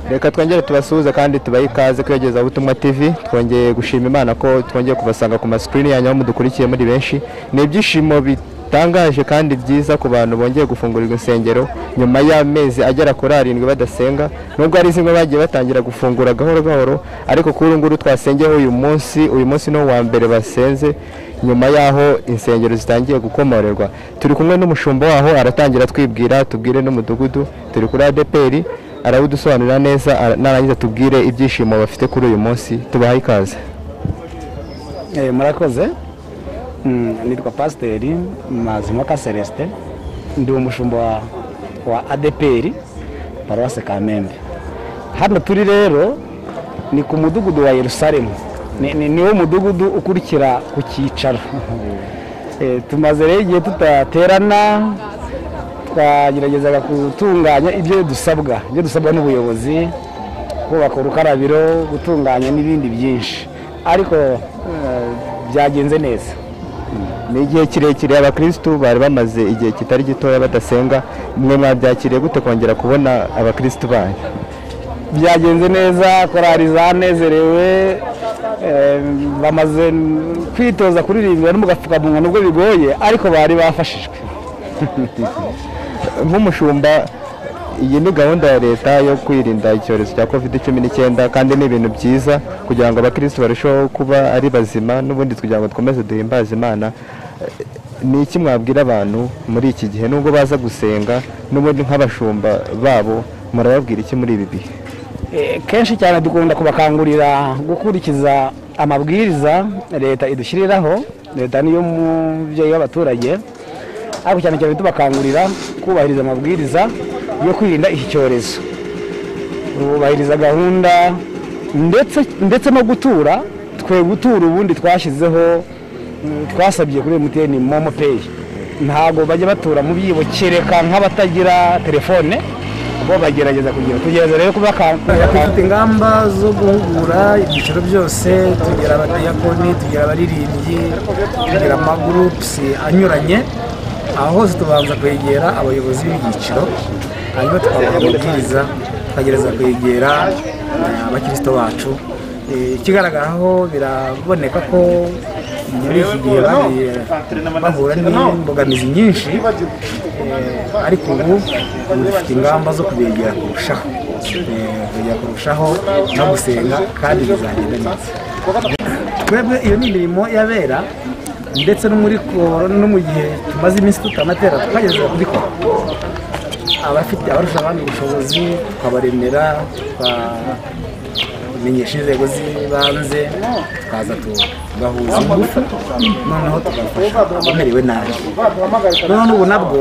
Reka twongere tubasuhuza kandi tubahe ikaze kwegeza Ubutumwa TV. Twongeye gushima Imana ko twongeye kubasanga ku screen yanyu aho mudukurikiye muri benshi. Ni ibyishimo bitangaje kandi byiza ku bantu bongeye gufungurirwa insengero nyuma y'amezi agera kuri 7 badasenga. Nubwo ari zimwe bagiye batangira gufungura gahoro gahoro, ariko kuri nguru twasengeho uyu munsi no wa mbere basenze nyuma yaho insengero zitangiye gukomorerwa. Turi kumwe n'umushumba waho aratangira twibwira, tubwire n'umudugudu. Turi kuri ADPR, arawudusobanurira neza, narangiza tubwire ibyishimo bafite kuri uyu munsi. Tubahaye ikaze. Murakoze. Nitwa Pasiteri Mazimpaka Celestin, ndi umushumba wa ADPR Paruwase Kamembe. Hano turi rero ni ku mudugudu wa Yerusalemu, niwo mudugudu ukurikira ku cyicaro. Tumaze rero igihe tutaterana, twageragezaga gutunganya ibyo dusabwa n'ubuyobozi, kubaka urukarabiro, gutunganya n'ibindi byinshi, ariko byagenze neza. Ni igihe kirekire abakristu bari bamaze igihe kitari gitoya badasenga. Mwe mwabyakiriye gute kongera kubona abakristu banyu? Byagenze neza, korari zanezerewe, bamaze kwitoza kuririmba no mugapfukamunwa nubwo bigoye, ariko bari bafashijwe. Nk'umushumba, iyi ni gahunda ya leta yo kwirinda icyorezo cya COVID-19 kandi ni ibintu byiza kugira ngo abakristo barusheho kuba ari bazima, n'ubundi kugira ngo twomeze duhimbaze Imana. Ni iki mwabwira abantu muri iki gihe nubwo baza gusenga, n'ubundi nk'abashumba babo murababwira iki muri ibi bihe? Kenshi cyane dukunda kubakangurira gukurikiza amabwiriza leta idushyiriraho. Leta niyo mubyeyi w'abaturage, ariko cyane cyane tubakangurira kubahiriza amabwiriza yo kwirinda iki cyorezo, kubahiriza gahunda ndetse no gutura. Twe gutura ubundi twashyizeho, twasabye kuri MTN Momo Pay, ntabwo bajya batura mu byibo kereka nk'abatagira telefone, bo bagerageza kugira. Tugereza rero kubafite ingamba zo guhugura ibyiciro byose, tugira abadiyakoni, tugira abaririmbyi, tugira amagroups anyuranye. Aho hose tubanza kwegera abayobozi b'ibyiciro, hanyuma tukabaha amabwiriza, tukagereza kwegera abakristo bacu. Ikigaragaraho biraboneka ko muri iki gihe bahura n'imbogamizi nyinshi, ariko ubu dufite ingamba zo kubegera kurushaho no gusenga, kandi bizagenda neza. Twebwe iyo ni imirimo y'abera, ndetse no mu gihe tumaze iminsi tutanatera tukagereza kubikora. Abarusha abandi ubushobozi tukabaremera, tukamenyesha inzego z'ibanze, tukaza tugahuza ingufu, noneho tugafasha abamerewe nabi. Noneho ubu nabwo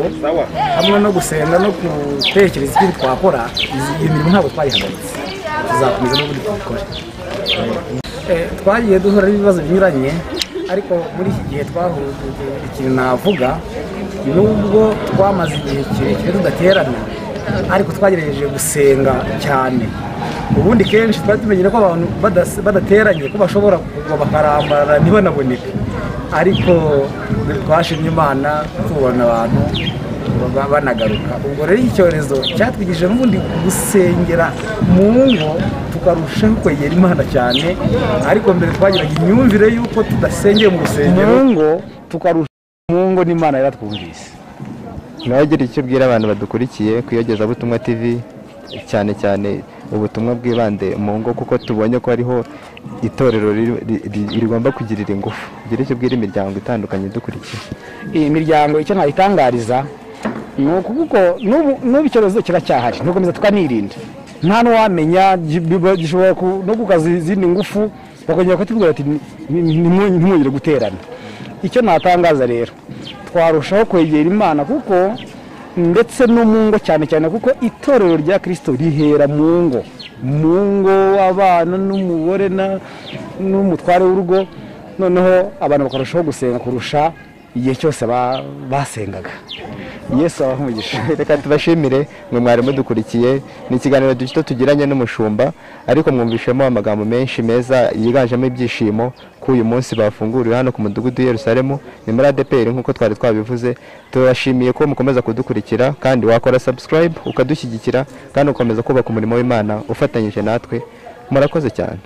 hamwe no gusenga no gutekereza ikindi twakora, iyi mirimo ntabwo twayihagaritse, tuzakomeza n'ubundi tubikore. Twagiye duhura n'ibibazo binyuranye, ariko muri iki gihe twahuye ikintu navuga, nubwo twamaze igihe kirekire tudaterana, ariko twagerageje gusenga cyane. Ubundi kenshi twari tumenyere ko abantu badateranye ko bashobora kugwa bakarambara ntibanaboneke, ariko twashimye Imana tubona abantu banagaruka. Ubwo rero icyorezo cyatwigishije n'ubundi gusengera mu ngo, tukarushaho kwegera Imana cyane. Ariko mbere twagiraga imyumvire y'uko tudasengeye mu rusengero mu ngo, tukarusha mu ngo n'Imana yaratwumvise. Nagira icyo bwira abantu badukurikiye kuyogeza Ubutumwa TV, cyane cyane ubutumwa bwibande mu ngo, kuko tubonye ko hariho itorero rigomba kugirira ingufu. Gira icyo bwira imiryango itandukanye dukurikiye. Iyi miryango icyo ntayitangariza ni ukuko n'ubu icyorezo kiracyahari, nukomeza tukanirinda. Nta n'uwamenya, gishobora no gukaza izindi ngufu, bakongera kutubwira ati ntimwongere guterana. Icyo natangaza rero, twarushaho kwegera Imana, kuko ndetse no mu ngo cyane cyane, kuko itorero rya Kristo rihera mu ngo, abana n'umugore n'umutware w'urugo. Noneho abantu bakarushaho gusenga kurusha igihe cyose basengaga. Yesu abahe umugisha. reka tubashimire mwe mwari mudukurikiye. Ni ikiganiro duto tugiranye n'umushumba, ariko mwumvishemo amagambo menshi meza yiganjemo ibyishimo ko uyu munsi bafunguriwe hano ku mudugudu i Yerusalemu. Ni muri ADPR nk'uko twari twabivuze. Turashimiye ko mukomeza kudukurikira, kandi wakora subscribe ukadushyigikira, kandi ukomeza kubaka umurimo w'Imana ufatanyije natwe. Murakoze cyane.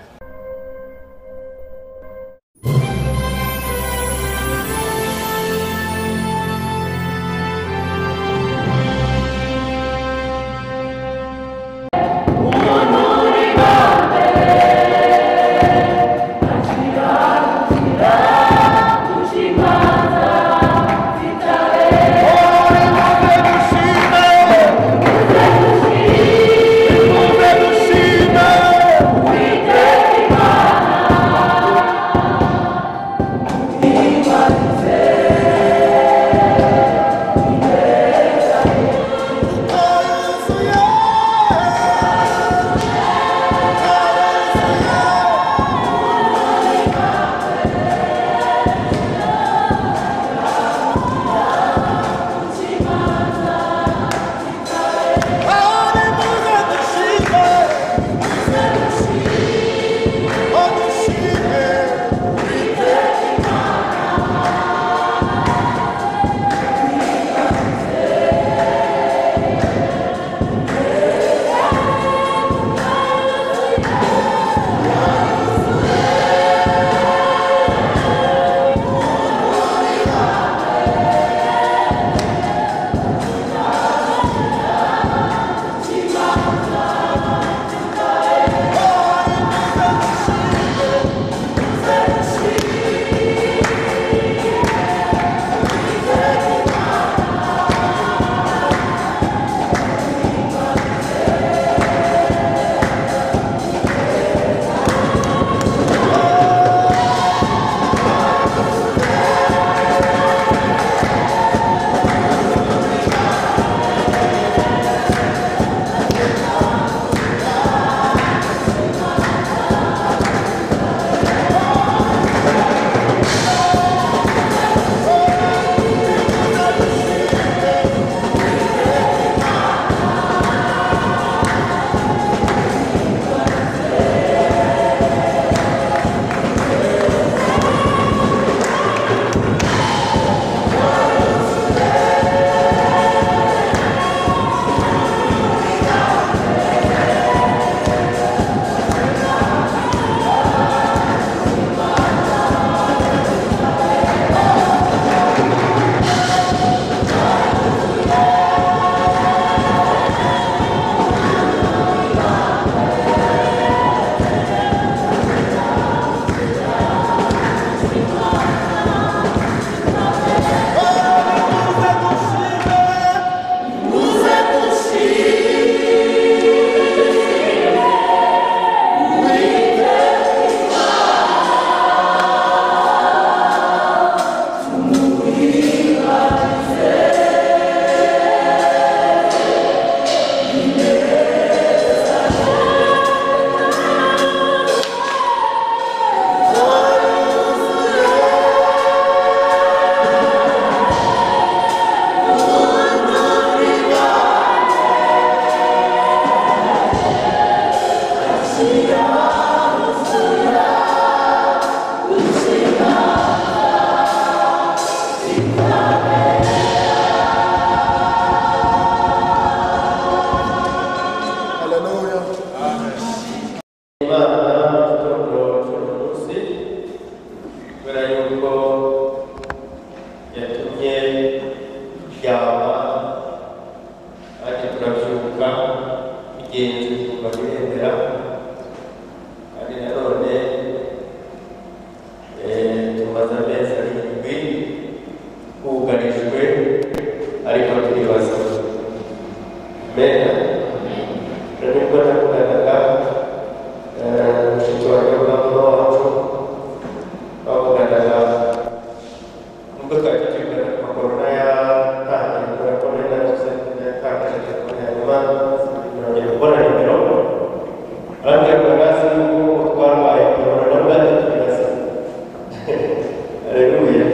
Haleluya.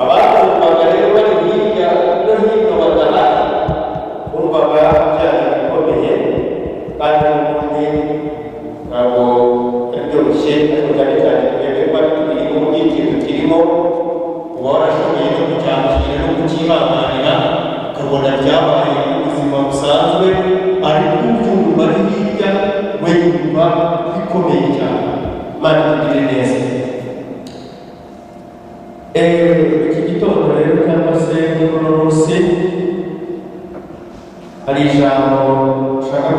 Abantu bagare bari hirya no hino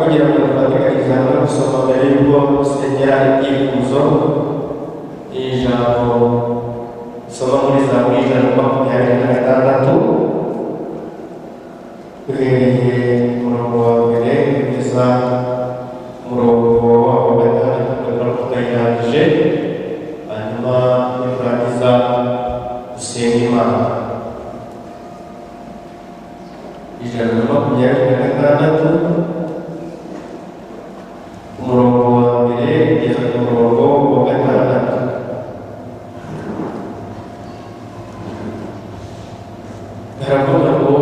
kugira ngo dufatikanyirize hamwe gusoma mbere y'uko dusengera ibyifuzo. Iri jambo soma muri Zaburi 126 duhereye umurongo wa mbere kugeza umurongo wa gatandatu tukayirangije, hanyuma niturangiza dusenga Imana. 126 umurongo wa mbere kugeza ku murongo wa gatandatu. Haravuga ngo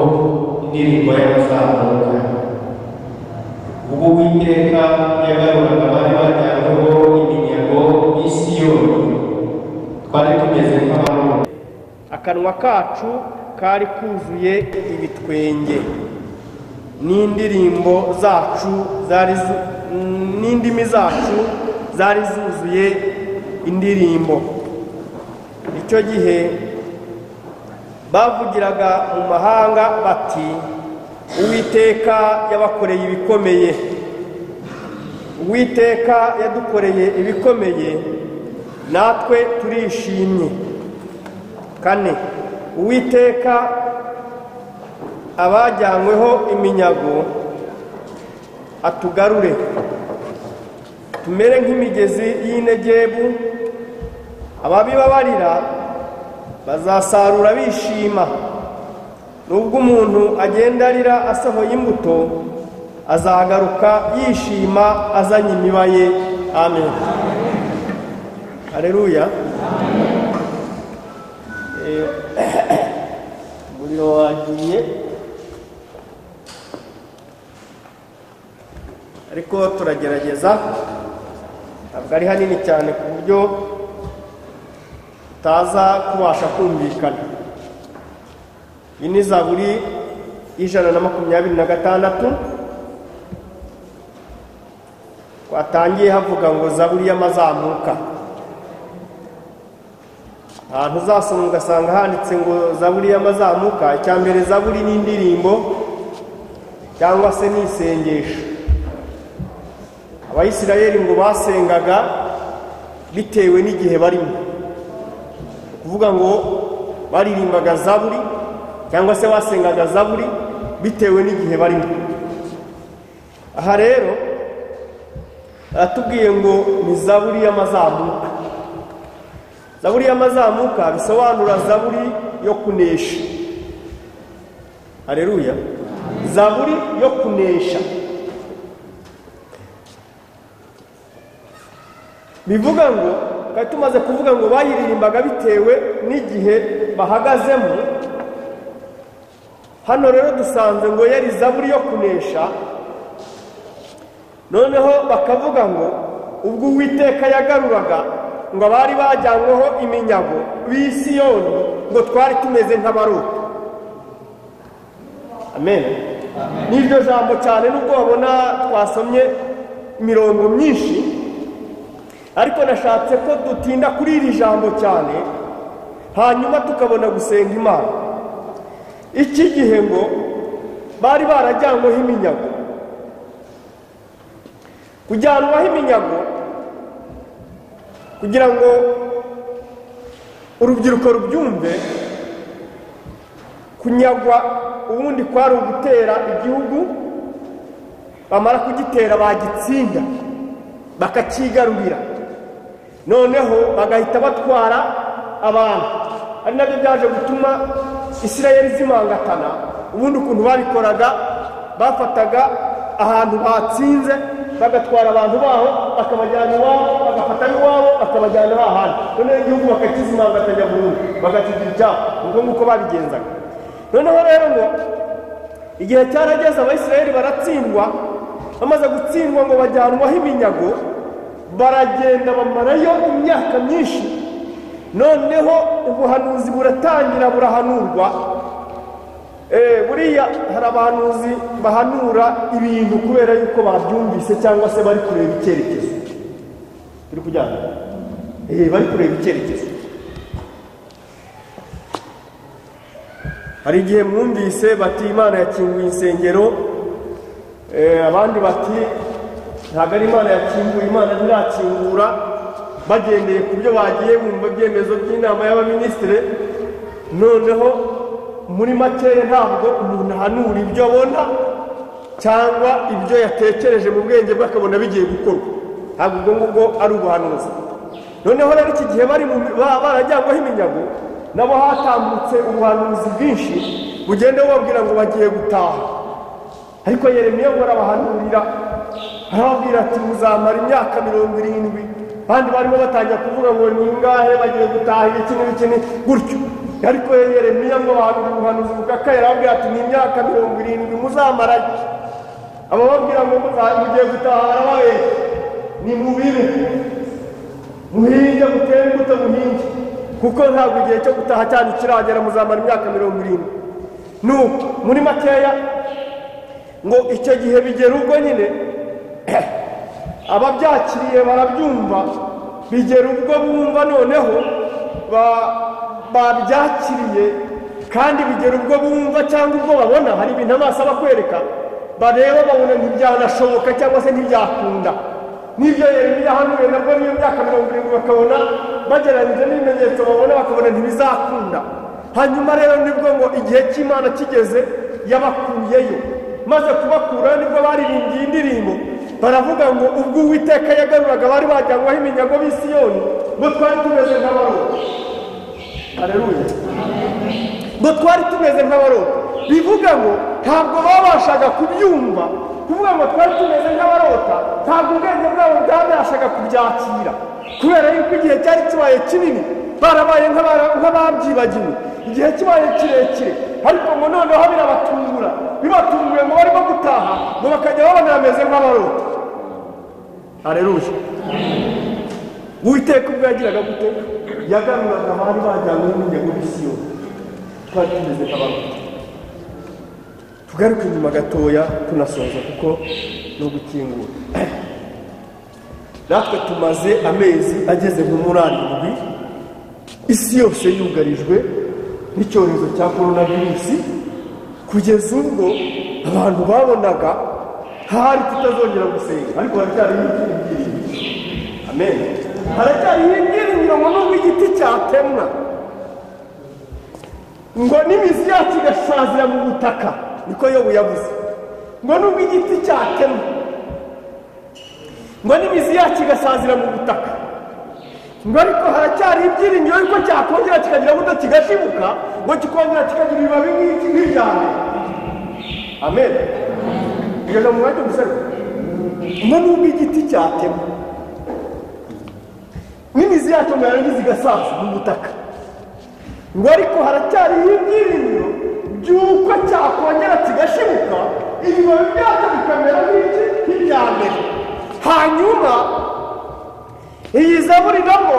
indirimbo y'abazamuka. Ubwo Uwiteka yagaruraga abari bajyanyweho iminyago i Siyoni, twari tumeze nk'abarundi. Akanwa kacu kari kuzuye ibitwenge, n'indirimbo zacu n'indimi zacu zari zuzuye indirimbo. Icyo gihe bavugiraga mu mahanga bati, Uwiteka yabakoreye ibikomeye, Uwiteka yadukoreye ibikomeye, natwe turishimye. 4. Uwiteka abajyanyweho iminyago atugarure, tumere nk'imigezi y'Inegebu. Ababibabarira bazasarura bishima. Nubwo umuntu agenda arira asohoye imbuto, azagaruka yishima azanye imiba ye. Amen. Haleluya. Umuriro wagiye, ariko turagerageza. Ntabwo ari hanini cyane ku buryo utaza kubasha kumvikana. Iyi ni Zaburi 126. Twatangiye havuga ngo Zaburi y'amazamuka. Ahantu uzasoma ugasanga handitse ngo Zaburi y'amazamuka. Icya mbere, Zaburi ni indirimbo cyangwa se ni isengesho. Abayisirayeli ngo basengaga bitewe n'igihe barimo, kuvuga ngo baririmbaga Zaburi cyangwa se basengaga Zaburi bitewe n'igihe barimo. Aha rero atubwiye ngo ni Zaburi y'amazamuka. Zaburi y'amazamuka bisobanura Zaburi yo kunesha. Haleluya. Zaburi yo kunesha bivuga ngo, kandi tumaze kuvuga ngo bayiririmbaga bitewe n'igihe bahagazemo. Hano rero dusanze ngo yari Zaburi yo kunesha. Noneho bakavuga ngo ubwo Uwiteka yagaruraga ngo abari bajyanyweho iminyago b'i Siyoni, ngo twari tumeze nk'abaruta. Amen. N'iryo jambo cyane nubwo babona twasomye imirongo myinshi, ariko nashatse ko dutinda kuri iri jambo cyane, hanyuma tukabona gusenga Imana. Iki gihe ngo bari barajyanyweho iminyago. Kujyanwaho iminyago kugira ngo urubyiruko rubyumve, kunyagwa ubundi kwari ugutera igihugu, bamara kugitera bagitsinda bakakigarurira, noneho bagahita batwara abantu. Ari nabyo byaje gutuma Isirayeli zimangatana. Ubundi ukuntu babikoraga, bafataga ahantu batsinze bagatwara abantu baho, bakabajyana iwabo, bagafata iwabo, bakabajyana ahandi, noneho igihugu bakakizimangatanya burundu, bagakigira icyabo. Nuko nguko babigenzaga. Noneho rero ngo igihe cyarageze, Abayisirayeli baratsindwa. Bamaze gutsindwa ngo bajyanwaho iminyago, baragenda bamarayo imyaka myinshi. Noneho ubuhanuzi buratangira, burahanurwa. Buriya hari abahanuzi bahanura ibintu kubera yuko babyumvise cyangwa se bari kureba icyerekezo. Turi kujyana? Bari kureba icyerekezo. Hari igihe mwumvise bati Imana yakinguye insengero, abandi bati ntabwo ari imana yakinguye, imana ntirakingura, bagendeye ku byo bagiye bumva ibyemezo by'inama y'abaminisitiri. Noneho muri makeya ntabwo umuntu ahanura ibyo abona cyangwa ibyo yatekereje mu bwenge bwe akabona bigiye gukorwa, ntabwo ubwo ngubwo ari ubuhanuzi. Noneho rero iki gihe barajyanyweho iminyago, nabo hatambutse ubuhanuzi bwinshi bugenda bubabwira ngo bagiye gutaha. Ariko Yeremiya ngo arabahanurira, arababwira ati muzamara imyaka 70. Abandi barimo batangira kuvuga ngo ni ingahe bagiye gutaha iki n'iki gutyo. Ariko Yeremiya ngo bahanura ubuhanuzi bukakaye, arababwira ati ni imyaka 70 muzamara. Abababwira ngo mugiye gutaha arabaye ni mubibe, muhinge mutere imbuto muhinge, kuko ntabwo igihe cyo gutaha cyane kiragera, muzamara imyaka 70. Nuko muri makeya ngo icyo gihe bigera ubwo nyine ababyakiriye barabyumva, bigera ubwo bumva noneho babyakiriye, kandi bigera ubwo bumva cyangwa ubwo babona hari ibintu amaso abakwereka, bareba babona ntibyanashoboka cyangwa se ntibyakunda. N'ibyo Yeremiya yahanuye nabwo niyo myaka 70 bakabona bagereranyije n'ibimenyetso babona bakabona ntibizakunda. Hanyuma rero nibwo ngo igihe cy'Imana kigeze yabakuyeyo, maze kubakura nibwo baririmbye indirimbo, baravuga ngo ubwo Uwiteka yagaruraga bari bajyanyweho iminyago b'i Siyoni, ngo twari tumeze nk'abarota. Haleluya. Ngo twari tumeze nk'abarota, bivuga ngo ntabwo babashaga kubyumva. Kuvuga ngo twari tumeze nk'abarota, ntabwo ubwenge bwabo bwabashaga kubyakira, kubera yuko igihe cyari kibaye kinini, barabaye nk'ababyibagiwe. Igihe kibaye kirekire, ariko ngo noneho birabatungura, bibatunguye ngo barimo gutaha, ngo bakajya babona bameze nk'abarota. Haleluya. Uwiteka ubwo yagiraga gute? Yagaruraga abari bajyanywe n'iminyago b'i Siyoni, twari tumeze nk'abarota. Tugaruke inyuma gatoya tunasoza kuko no gukingura. Natwe tumaze amezi ageze mu 7, isi yose yugarijwe n'icyorezo cya coronavirus, kugeza ubwo abantu babonaga hari tutazongera gusenga, ariko haracyari ibyiringiro. Amen. Haracyari ibyiringiro ngo nubwo igiti cyatemwa, ngo n'imizi yacu igasazira mu butaka, niko Yobu yavuze. Ngo nubwo igiti cyatemwa, ngo n'imizi yacu igasazira mu butaka, ngo ariko haracyari ibyiringiro yuko cyakongera kikagira buto kigashibuka, ngo kikongera kikagira ibibabi nk'ibyane. Amen. Igeze mu mwanya musero. Ngo nubwo igiti cyatemwa, n'imizi yacu ngo yarangiza igasaza mu butaka, ngo ariko haracyari ibyiringiro by'uko cyakongera kigashibuka, ibibabi byacyo bikamera nk'ibyambere. Hanyuma iyi Zaburi nabo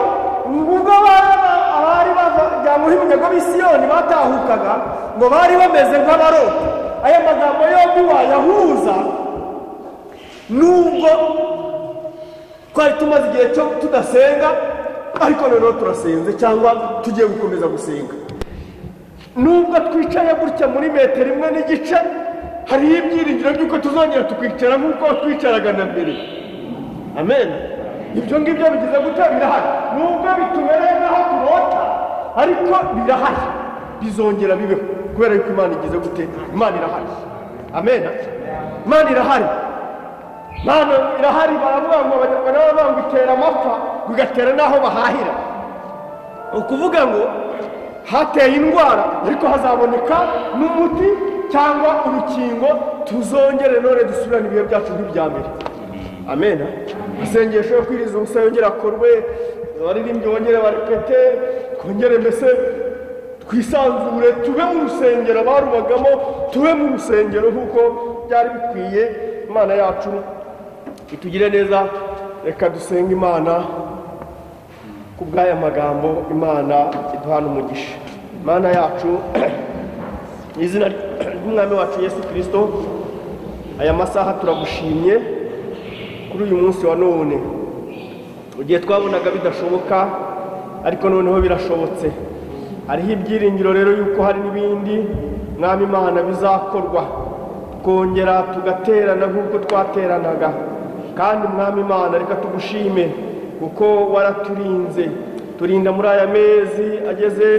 ubwo abari bajyanyweho iminyago b'i Siyoni batahukaga, ngo bari bameze nk'abarota. Aya magambo yombi wayahuza, nubwo twari tumaze igihe cyo tudasenga, ariko rero turasenze cyangwa tugiye gukomeza gusenga. Nubwo twicaye gutya muri 1.5 metero, hariho ibyiringiro by'uko tuzongera tukwicara nk'uko twicaraga na mbere. Amen. Ibyo ngibyo bigize gutya birahari, nubwo bitumereye nk'aho turota, ariko birahari, bizongera bibeho, kubera yuko Imana igize gute? Imana irahari. Amen. Imana irahari. Imana irahari. Baravuga ngo abanyarwanda ngo itera amapfa, bigatera n'aho bahahira. Ukuvuga ngo hateye indwara, ariko hazaboneka n'umuti cyangwa urukingo, tuzongere none dusubirane ibihe byacu nk'ibya mbere. Amen. Isengesho yo kwiriza ubusa yongera akorwe, abaririmbyi bongere barepete, twongere mbese twisanzure, tube mu rusengero barubagamo, tube mu rusengero nk'uko byari bikwiye. Imana yacu itugire neza. Reka dusenga Imana ku bw'aya magambo. Imana iduhana umugisha. Imana yacu, mu izina ry'umwami wacu Yesu Kristo, aya masaha turagushimye kuri uyu munsi wa none. Ugiye twabonaga bidashoboka, ariko noneho birashobotse. Hariho ibyiringiro rero yuko hari n'ibindi Mwami Imana bizakorwa. tukongera tugaterana nk'uko twateranaga. Kandi mwami Imana reka tugushime kuko waraturinze, turinda muri aya mezi ageze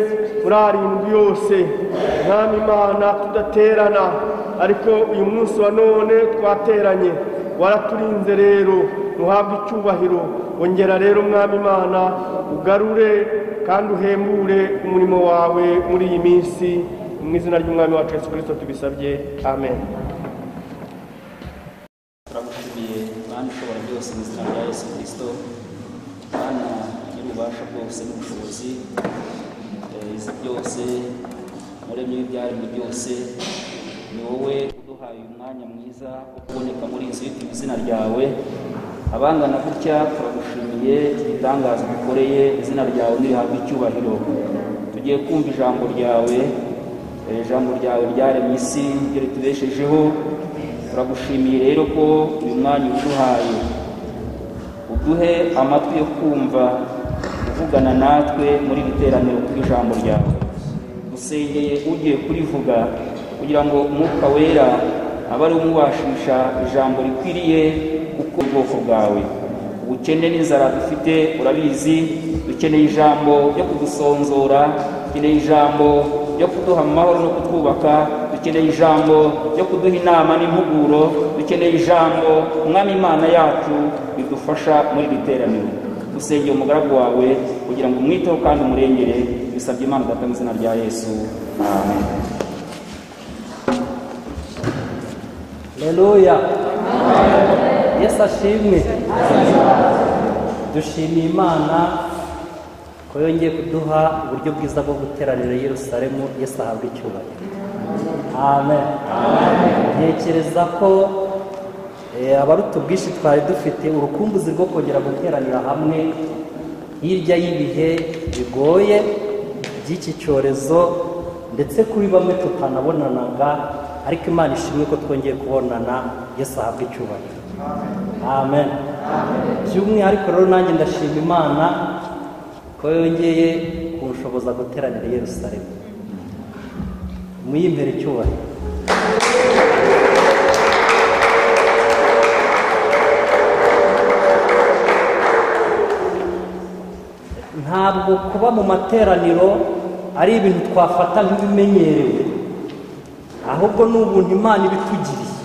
muri 7 yose mwami Imana tudaterana, ariko uyu munsi wa none twateranye. Waraturinze rero, nuhabwe icyubahiro. Ongera rero mwami Imana ugarure kandi uhembure umurimo wawe muri iyi minsi, mu izina ry'umwami wacu Yesu Kristo tubisabye, amen. Turagushimiye Mana ushobora byose mu izina rya Yesu Kristo, Mana nyir'ububasha bwose n'ubushobozi, izi byose muremye w'ibyaremwe byose, ni wowe uduhaye umwanya mwiza wo kuboneka muri iyi nzu yitiriwe izina ryawe. Abangana gutya turagushimiye igitangaza dukoreye, izina ryawe nirihabwe icyubahiro. Tugiye kumva ijambo ryawe, ijambo ryawe ryaremye isi ryo ritubeshejeho. Turagushimiye rero ko uyu mwanya uduhaye, uduhe amatwi yo kumva uvugana natwe muri iri teraniro kuri ijambo ryawe. Dusengeye ugiye kurivuga kugira ngo umwuka wera abe ari umubashisha ijambo rikwiriye uko ubwoko bwawe. Ubukene n'inzara dufite urabizi, dukeneye ijambo ryo kudusonzora, dukeneye ijambo ryo kuduha amahoro no kutwubaka, dukeneye ijambo ryo kuduha inama n'impuguro, dukeneye ijambo umwami Imana yacu bidufasha muri iri teraniro. Dusengeye umugaragu wawe kugira ngo umwiteho kandi umurengere, bisabye Imana data mu izina rya Yesu, amen. Haleluya. Yesu ashimwe. Dushimiye Imana ko yongeye kuduha uburyo bwiza bwo guteranira i Yerusalemu. Yesu ahabwe icyubahiro. Amen. Ntekereza ko abaruta ubwinshi twari dufite urukumbuzi rwo kongera guteranira hamwe hirya y'ibihe bigoye by'iki cyorezo, ndetse kuri bamwe tutanabonanaga, ariko Imana ishimwe ko twongeye kubonana. Yesu ahabwe icyubahiro. Amen. By'umwihariko rero nanjye ndashima Imana ko yongeye kunshoboza guteranira i Yerusalemu. Muyimpere icyubahiro. Ntabwo kuba mu materaniro ari ibintu twafata nk'ibimenyerewe, ahubwo ni ubuntu Imana ibitugiriye.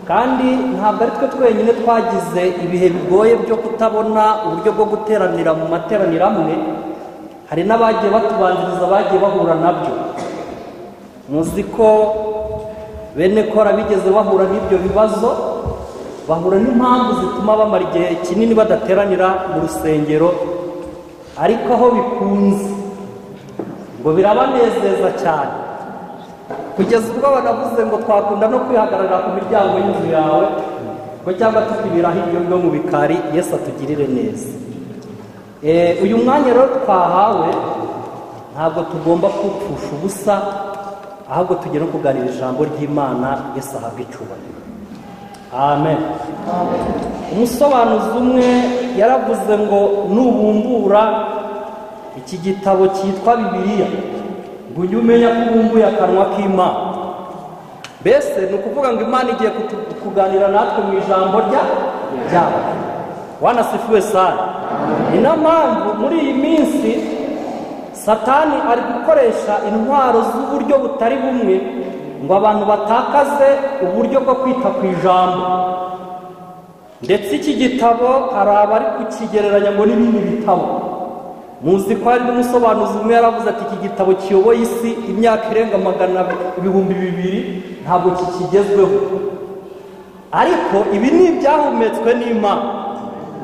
Kandi ntabwo ari twe twenyine twagize ibihe bigoye byo kutabona uburyo bwo guteranira mu materaniro amwe. Hari n'abagiye batubanziriza bagiye bahura nabyo. Muzi ko bene Kora bigeze bahura n'ibyo bibazo, bahura n'impamvu zituma bamara igihe kinini badateranira mu rusengero, ariko aho bikunze ngo birabanezeza cyane, kugeza ubwo banavuze ngo twakunda no kwihagararira ku miryango y'inzu yawe, ko cyangwa tukibira hirya no mu bikari. Yesu atugirire neza. Uyu mwanya rero twahawe ntabwo tugomba kupfusha ubusa, ahubwo tugiye no kuganira ijambo ry'Imana. Yesu ahabwe icyubahiro. Amen. Umusobanuzi umwe yaravuze ngo nubumbura iki gitabo cyitwa Bibiliya ngo ujye umenya ko ubumbuye akanwa k'Imana. Mbese ni ukuvuga ngo Imana igiye kuganira natwe mu ijambo ryayo. Wanasifiwe sana. Ni na mpamvu muri iyi minsi Satani ari gukoresha intwaro z'uburyo butari bumwe ngo abantu batakaze uburyo bwo kwita ku ijambo. Ndetse iki gitabo hari abari kukigereranya ngo n'ibindi bitabo. Muzi ko hari n'umusobanuzi umwe yaravuze ati iki gitabo kiyoboye isi imyaka irenga 200,000 ntabwo kikigezweho. Ariko ibi ni ibyahumetswe n'Imana,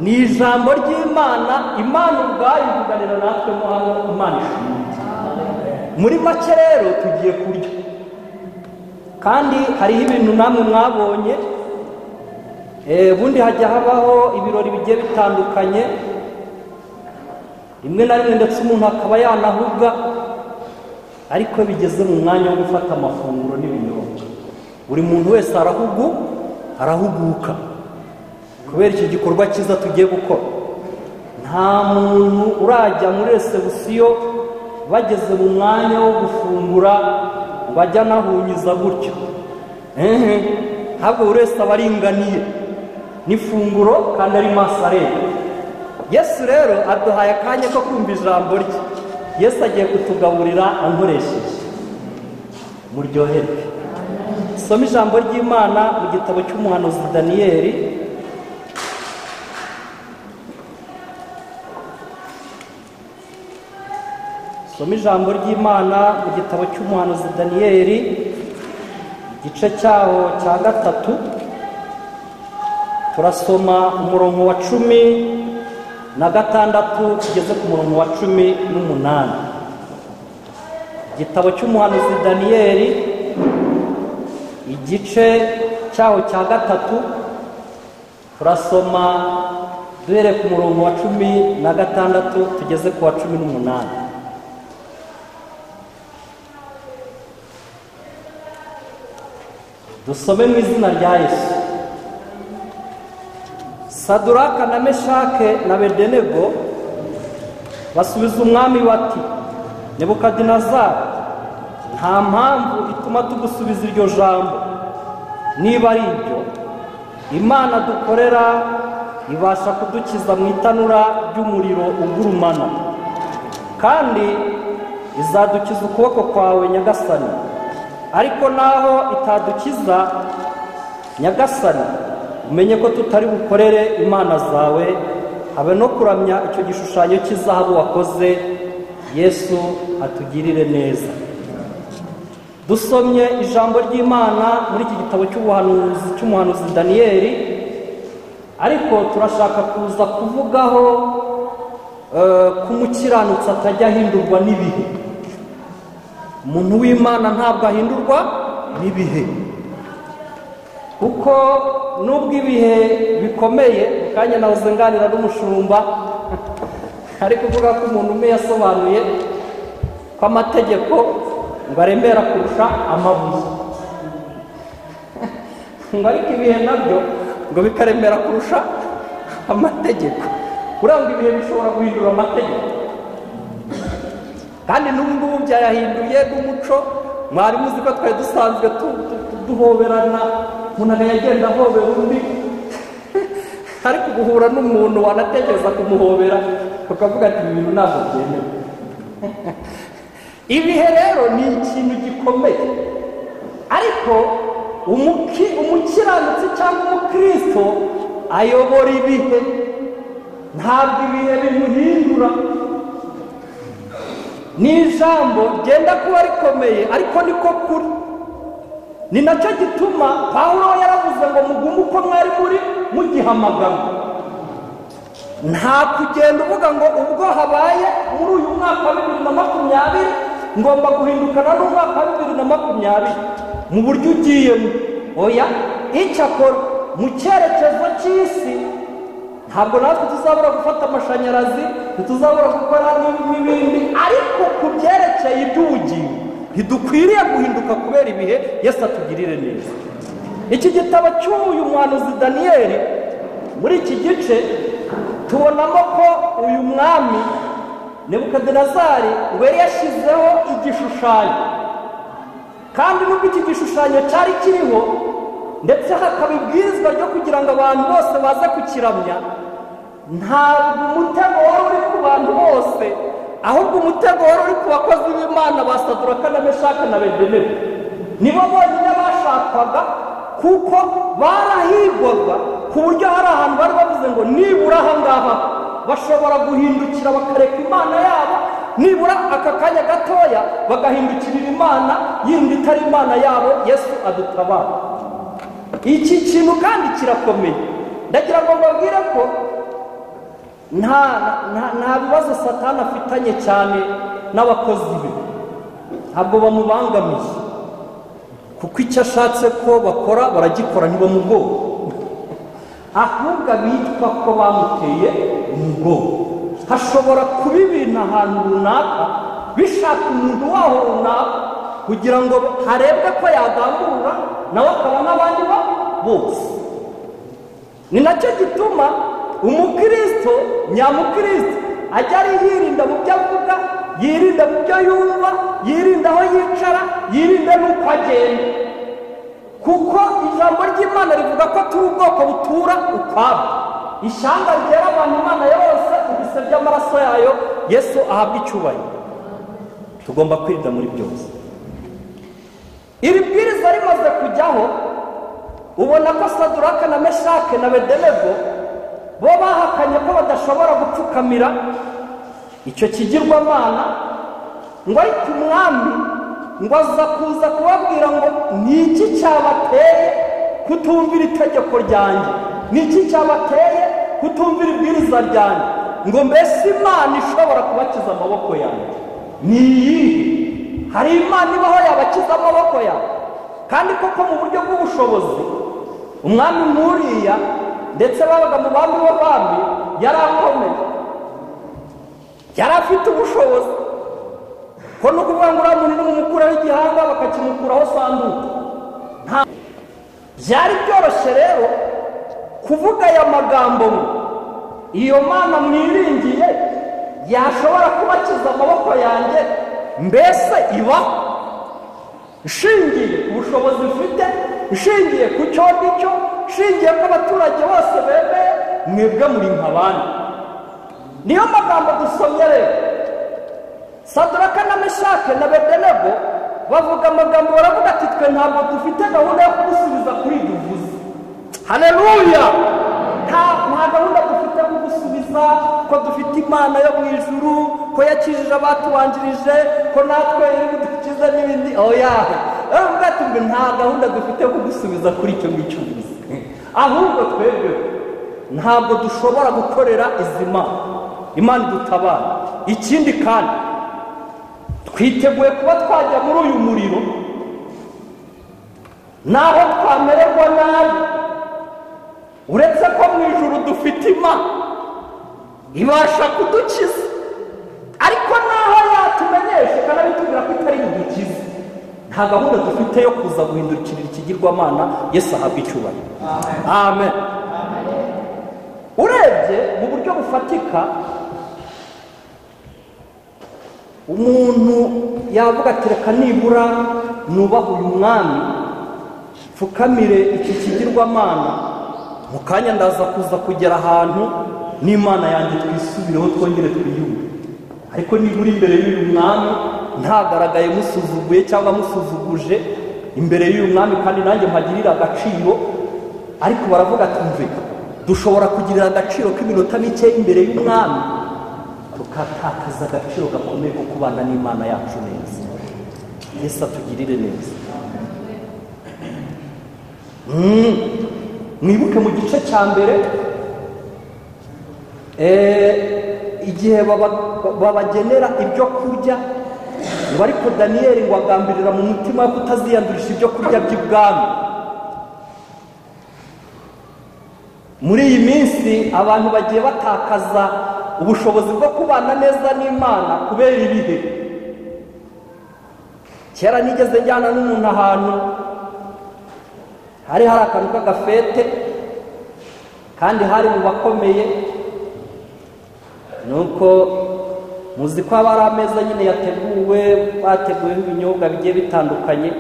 ni ijambo ry'Imana. Imana ubwayo ivuganira natwe mo hano. Imana ishimwe. Muri make rero tugiye kurya, kandi hariho ibintu namwe mwabonye. Bundi hajya habaho ibirori bigiye bitandukanye, rimwe na rimwe ndetse umuntu akaba yanahuga, ariko bigeze mu mwanya wo gufata amafunguro n'ibinyobwa, buri muntu wese arahuguka kubera iki gikorwa cyiza tugiye gukora. Nta muntu urajya muri resebusiyo bageze mu mwanya wo gufungura ngo ajya anahunyiza gutyo. ntabwo buri wese aba aringaniye n'ifunguro kandi ari maso areba. Yesu rero aduhaye akanya ko kumva ijambo rye. Yesu agiye kutugaburira ankoresheje, muryoherwe. Soma ijambo ry'Imana mu gitabo cy'umuhanuzi Daniyeli, soma ijambo ry'Imana mu gitabo cy'umuhanuzi Daniyeli, igice cyaho cya 3, turasoma umurongo wa 16 tugeze ku murongo wa 18. Igitabo cy'umuhanuzi Daniyeli, igice cyaho cya 3, turasoma duhere ku murongo wa 16 tugeze ku wa 18. Dusome mu izina rya Yesu. Saduraka na Meshake na Abedenego basubiza umwami bati, Nebukadinezari, nta mpamvu ituma tugusubiza iryo jambo. Niba ari ibyo, Imana dukorera ibasha kudukiza mu itanura ry'umuriro ugurumana, kandi izadukiza ukuboko kwawe Nyagasani. Ariko naho itadukiza Nyagasani, umenye ko tutari bukorere imana zawe, habe no kuramya icyo gishushanyo cy'izahabu wakoze. Yesu atugirire neza. Dusomye ijambo ry'Imana muri iki gitabo cy'umuhanuzi Daniyeli, ariko turashaka kuza kuvugaho kumukiranutsi atajya ahindurwa n'ibihe. Umuntu w'Imana ntabwo ahindurwa n'ibihe, kuko nubwo ibihe bikomeye, mukanya nahoze nganira n'umushumba ari kuvuga ko umuntu umwe yasobanuye ko amategeko ngo aremera kurusha amabuye, ngo ariko ibihe nabyo ngo bikaremera kurusha amategeko. Uranga ibihe bishobora guhindura amategeko, kandi n'ubu ngubu byayahinduye n'umuco. Mwari muzi ko twari dusanzwe duhoberana, umuntu yagenda ahobera undi ariko guhura n'umuntu wanatekereza kumuhobera ukavuga ati ibintu ntabwo byemewe. Ibihe rero ni ikintu gikomeye, ariko umukiranutsi cyangwa umukristo ayobora ibihe, ntabwo ibihe bimuhindura. Ni ijambo ryenda kuba rikomeye, ariko niko kuri. Ni nacyo gituma Pawulo yaravuze ngo mugume uko mwari muri mugihamagara. Nta kugenda uvuga ngo ubwo habaye muri uyu mwaka wa 2020 ngomba guhindukana n'umwaka wa 2020 mu buryo ugiyemo. Oya, icyakora mu cyerekezo cy'isi ntabwo natwe tuzabura gufata amashanyarazi, ntituzabura gukora n'ibindi, ariko ku byerekeye iby'ubugingo ntidukwiriye guhinduka kubera ibihe. Yesu atugirire neza. Iki gitabo cy'uyu muhanuzi Daniyeli, muri iki gice tubonamo ko uyu mwami Nebukadinezari ngo yari yashyizeho igishushanyo, kandi nubwo iki gishushanyo cyari kiriho ndetse hakaba ibwirizwa ryo kugira ngo abantu bose baze kukiramya, ntabwo umutego wari uri ku bantu bose, ahubwo umutego wari uri ku bakozi b'Imana ba Saduraka na Meshake na Abedenego. Nibo bonyine bashakwaga, kuko barahigwaga ku buryo hari ahantu bari bavuze ngo nibura aha ngaha bashobora guhindukira bakareka imana yabo, nibura aka kanya gatoya bagahindukirira imana yindi itari imana yabo. Yesu adutabara. Iki kintu kandi kirakomeye. Ndagira ngo mbabwire ko nta bibazo Satani afitanye cyane n'abakozi be, ntabwo bamubangamiye, kuko icyo ashatse ko bakora baragikora, ntibamugora, ahubwo abitwa ko bamuteye umugongo. Hashobora kuba ibintu ahantu runaka bishaka umuntu waho runaka kugira ngo harebwe ko yagambura nawe akaba n'abandi bose. Ni nacyo gituma umukristo nyamukristo ajya yirinda mu byo avuga, yirinda mu byo yumva, yirinda aho yicara, yirinda n'uko agenda, kuko ijambo ry'Imana rivuga ko turi ubwoko butura ukwabo, ishyanga ryera abantu Imana yose ibise by'amaraso yayo. Yesu ahabwa icyubahiro. Tugomba kwirinda muri byose. Iri bwiriza rimaze kujyaho, ubona ko Saduraka na Meshake na Bedenego bo bahakanye ko badashobora gupfukamira icyo kigirwamana, ngo ariko umwami ngo aza kuza kubabwira ngo ni iki cyabateye kutumvira itegeko ryanjye, ni iki cyabateye kutumvira ibwiriza ryanjye, ngo mbese Imana ishobora kubakiza amaboko yanjye ni iyihe? Hari Imana ibaho yabakiza amaboko yawe? Kandi koko mu buryo bw'ubushobozi umwami nk'uriya ndetse babaga mu bami b'abami yari akomeye, yari afite ubushobozi, ko no kuvuga ngo uriya muntu nimumukuraho igihanga bakakimukuraho sanduku. Byari byoroshye rero kuvuga aya magambo ngo iyo Mana mwiringiye yashobora kubakiza amaboko yanjye, mbese iba ishingiye ku bushobozi mfite, ishingiye ku cyo ngicyo, ishingiye ko abaturage bose bemeye, mwebwe muri nk'abandi. Niyo magambo dusomye rero. Saduraka na Meshake na Bedenego bavuga amagambo, baravuga ati twe ntabwo dufite gahunda yo kugusubiza kuri ibyo uvuze. Haleluya! Nta gahunda dufite yo kugusubiza ko dufite Imana yo mu ijuru, ko yakijije abatubanjirije, ko natwe iri budukize n'ibindi. Oya, baravuga ati nta gahunda dufite yo kugusubiza kuri icyo ngicyo uvuze, ahubwo twebwe ntabwo dushobora gukorera izi Mana. Imana idutabara. Ikindi kandi twiteguye kuba twajya muri uyu muriro naho twamererwa nabi, uretse ko mu ijuru dufite Imana ibasha kudukiza, ariko naho yatumenyesha ikanabitubwira ko itari budukize, nta gahunda dufite yo kuza guhindukirira ikigirwamana. Yesu ahabwa icyubahiro. Amen. Urebye mu buryo bufatika, umuntu yavuga ati reka nibura nubaha uyu mwami, pfukamire iki kigirwamana, mu kanya ndaza kuza kugera ahantu n'Imana yanjye twisubireho twongere twiyumve. Ariko nibura imbere y'uyu mwami ntagaragaye musuzuguye cyangwa musuzuguje imbere y'uyu mwami, kandi nanjye mpagirira agaciro. Ariko baravuga ati mve, dushobora kugirira agaciro k'iminota mike imbere y'umwami, tukatakaza agaciro gakomeye ko kubana n'Imana yacu neza. Yesu atugirire neza. Mwibuke mu gice cya mbere, igihe babagenera ibyo kurya, ngo ariko Daniyeli ngo agambirira mu mutima we kutaziyandurisha ibyo kurya by'ibwami. Muri iyi minsi abantu bagiye batakaza ubushobozi bwo kubana neza n'Imana kubera ibihe. Kera nigeze njyana n'umuntu ahantu hari akantu k'agafete, kandi hari mu bakomeye, nuko muzi ko haba ari ameza nyine yateguwe, bateguyeho ibinyobwa bigiye bitandukanye.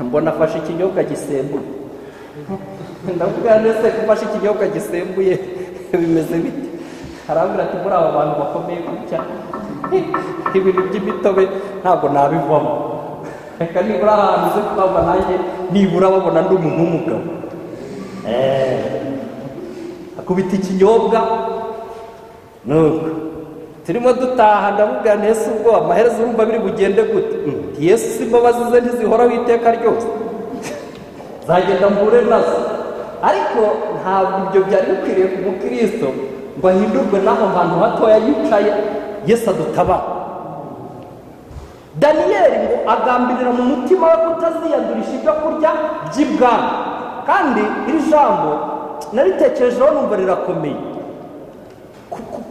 Mbona afashe ikinyobwa gisembuye. Ndavuga nese gufasha ikinyobwa gisembuye bimeze bite? Arambwira ati muri aba bantu bakomeye gutya ibintu by'imitobe ntabwo nabivamo, reka nibura ahantu uze kubava nanjye nibura babona ndi umuntu w'umugabo. Akubita ikinyobwa, nuko turimo dutaha, ndavuga nese ubwo amaherezo urumva biri bugende gute? Yesu si imbabazi ze ntizihoraho iteka ryose, zagenda mbure nazo. Ariko ntabwo ibyo byari bikwiriye ku mukristo ngo ahindurwe n'aho hantu hatoya yicaye. Yesu adutabara. Daniyeli ngo agambirira mu mutima we kutaziyandurisha ibyo kurya by'ibwami. Kandi iri jambo naritekerejeho numva rirakomeye.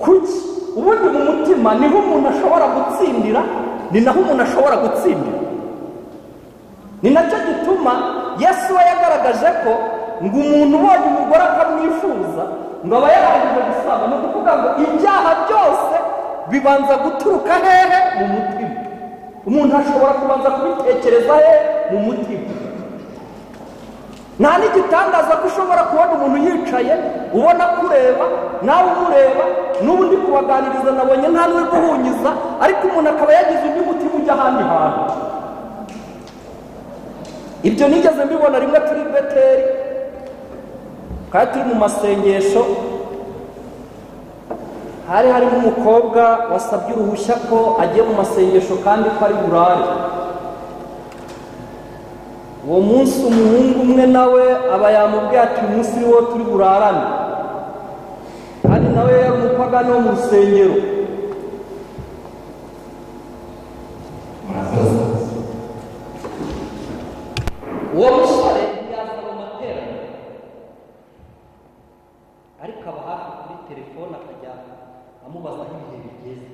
Kuki? Ubundi mu mutima niho umuntu ashobora gutsindira, ni naho umuntu ashobora gutsindira. Ni nacyo gituma Yesu we yagaragaje ko ngo umuntu ubonye umugore akamwifuza ngo aba yarangije gusaba. Ni ukuvuga ngo ibyaha byose bibanza guturuka hehe? Mu mutima. Umuntu ashobora kubanza kubitekereza he? Mu mutima. nta n'igitangaza ko ushobora kubona umuntu yicaye ubona kureba nawe umureba n'ubundi kubaganiriza nabonye nta n'uri guhunyiza ariko umuntu akaba yagize undi mutima ujya ahandi hantu. Ibyo nigeze mbibona rimwe turi Beteli kandi turi mu masengesho, hari harimo umukobwa wasabye uruhushya ko agiye mu masengesho kandi ko ari burare. Uwo munsi umuhungu umwe nawe aba yamubwiye ati uyu munsi ni wo turi burarane, kandi nawe yari umupagani wo mu rusengero. Uwo musore ntiyaza mu materaniro ariko aba hafi kuri telefone akajya amubaza aho ibihe bigeze.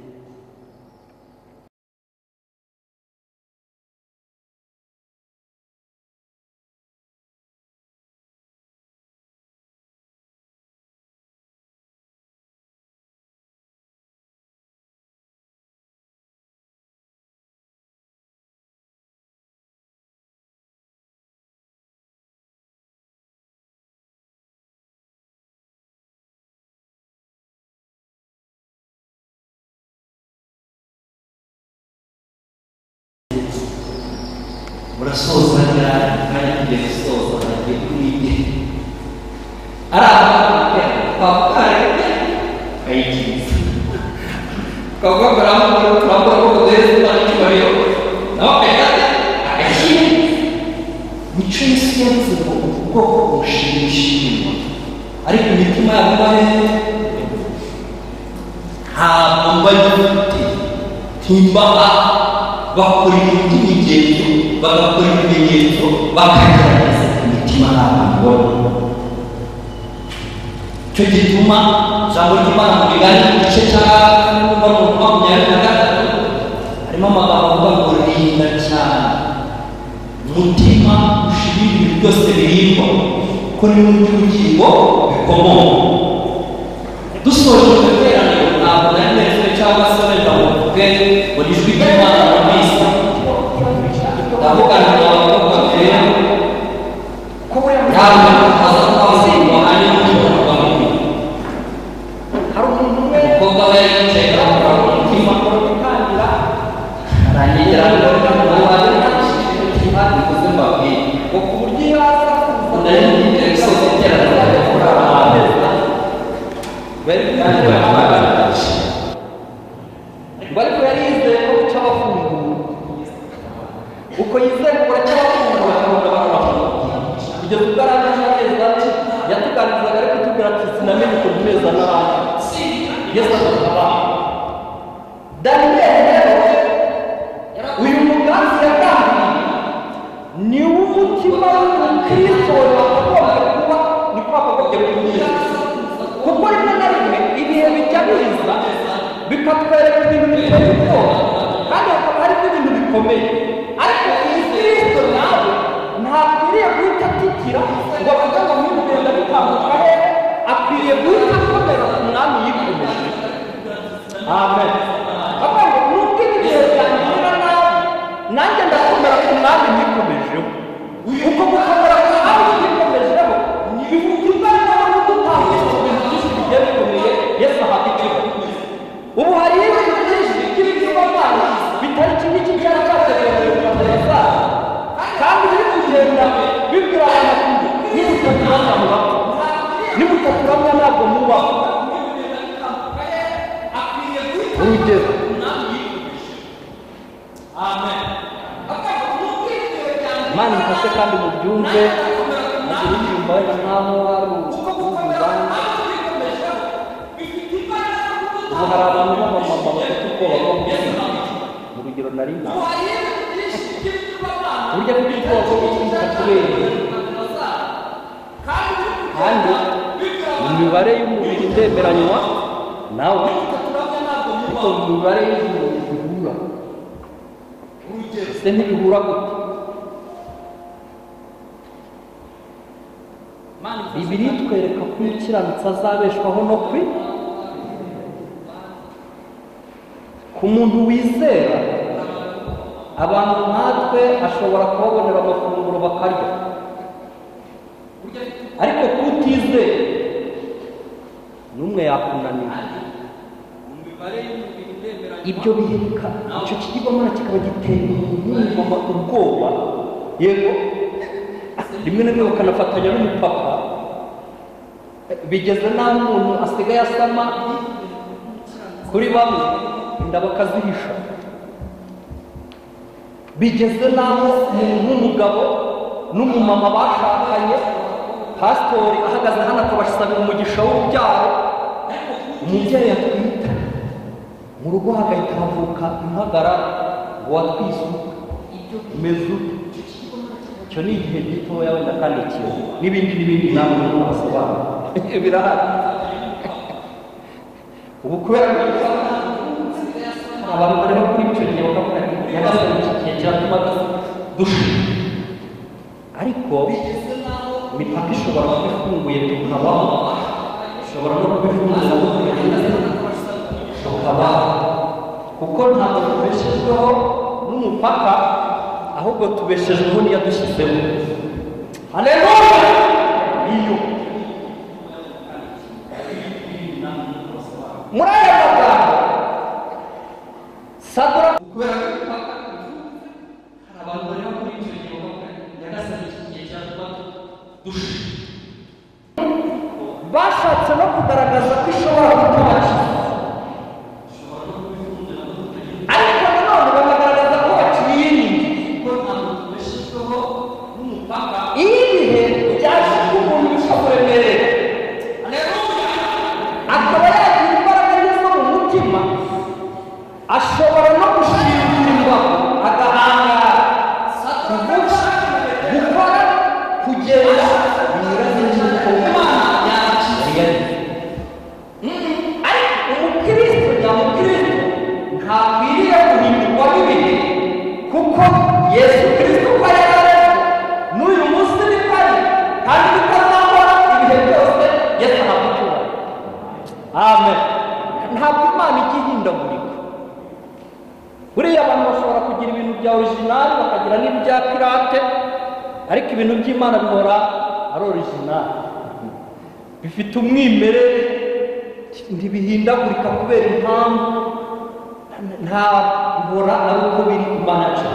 Urasoza kandi tugiye gusoza nagiye kwiga arahabwa papare kayikiza kwa baramo ko dezi bari bariyo no pekate akashini nico isiyenze ubwo bushimishimo ariko imitima yabaye ntabwo mbagifite timba bakora ibimenyetso bagakora ibimenyetso bakagerageza imitima y'abantu. Cyo gituma ijambo ry'Imana mu Migani igice cya 23 harimo amagambo avuga ngo rinda cyane umutima ushira ibintu byose birimba ko ni mu bugingo bikomoka. Dusoje guteranira ntabwo nari neza cyangwa se wenda muvuge ngo ijwi ry'Imana mu misa ndavuga ngo abakobwa bera ntabwo haza kwazirwa ari umukobwa mubi. Hari umuntu umwe umukobwa we yicaye ku mutima akangira arangegera ngo waje ntakishije umutima nikoze mbabwiye ngo ku buryo iyo aza kuza nari ngiye gusoza iteraniro kuri abantu bari kubagaragaje bari yarize ko cyabafungura uko yizeye ko cyabafungura akabona abantu ibyo tugaragaje neza yatuganirizaga ariko tubwira ati sinamenye uko neza n'abandi Yesu akaba Daniel rero uyu mugambi yagambi ni umutima w'Ukristo wagomba kuba ni kwa kujya kuyiza kuko rimwe na rimwe ibihe bijya biza bikatwereka ibintu biteye ubwoba kandi hakaba hari ibintu bikomeye ariko iyi Kristo nawe ntakwiriye guhita atikira ngo avuge ngo mwigenda bitambuka he akwiriye guhita akomera ku mwami yikomeje. Amen. Abantu nubwo ibihe byangira nabi nanjye ndakomera ku mwami yikomejeho uko gukomera ku mwami yikomejeho bivuga imbaraga no gutambira ibintu byinshi bigiye bikomeye Yesu ahabwa icyubahiro. Ubu hari ibintu byinshi by'ibigirwamana bitari kimwe cy'icyari cyategereje kubatereza kandi biri kugenda bibwira abantu nimutakuramya mubaho nimutakuramya ntabwo mubaho. Urugero Imana ifashe kandi mubyumve mugire ibyumva wenda nkaho hari urubanza. Ubu hari abantu b'abamama bafite ubwoba bwo gushyira mu rugero nari nta burya bufite ubwoba bwo gushyira kubera kandi imibare y'umubiri ndemeranywa nawe ariko imibare y'umubiri ihura ese ntibihura gute? Bibiri twereka ko umukiranutsi azabeshwaho no ku muntu wizera abantu nkatwe ashobora kubabonera amafunguro bakarya ariko kutizeye n'umwe yakunanira. Ibyo biheka icyo kigirwamana kikaba giteye umwuma ubwoba, yego rimwe na rimwe bakanafatanya n'umupaka, bigeze n'aho umuntu asigaye asama kuri bamwe inda bakazihisha, bigeze n'aho umuntu w'umugabo n'umumama bashakanye, pasitori ahagaze hano akabasabira umugisha w'urubyaro, umubyeyi atwite mu rugo hagahita havuka impagara ngo watwise umeze ute. Icyo ni igihe gitoya wenda kandi kiyobo n'ibindi namwe ntabasobanura birahari. Ubu kubera abantu barimo kuri icyo gihe bakavuga ati nyagasani iki gihe kiratuma dushira, ariko imipaka ishobora kuba ifunguye tukabaho, ishobora no kuba ifunguye tukabaho, kuko ntabwo tubeshejweho n'umupaka, ahubwo tubeshejweho n'iyadushyizeho. Haleluya! Iyo muri aya magambo Sadura kubera imipaka hari abantu barimo kuri icyo gihe nyagasani iki gihe cyatuma dushira, bashatse no kugaragaza ko ishobora kutubakiza, ariko nanone bakagaragaza ko bakiriye ko ntabwo tubeshejweho n'umupaka. Iyo ibihe byaje k'umuntu bishobora kuremerera, akaba yagira imbaraga nke zo mu mutima, ashobora no gushimirwa agahangara, kuvuga, gukora, kugenda binyuranye n'uko Imana yari. Ariko umukristo nyamukristo ntakwiriye guhindurwa n'ibihe, kuko Yesu Kristo uko yari n'uyu munsi ni kari kandi bitazahora ibihe byose. Yesu ahagucyura. Amen. Ntabwo Imana ijya ihindagurika. Buriya abantu bashobora kugira ibintu bya originali bakagira n'ibya pirate, ariko ibintu by'Imana bihora ari originali, bifite umwimerere, ntibihindagurika kubera impamvu, nta bihora ari uko biri Imana yacu.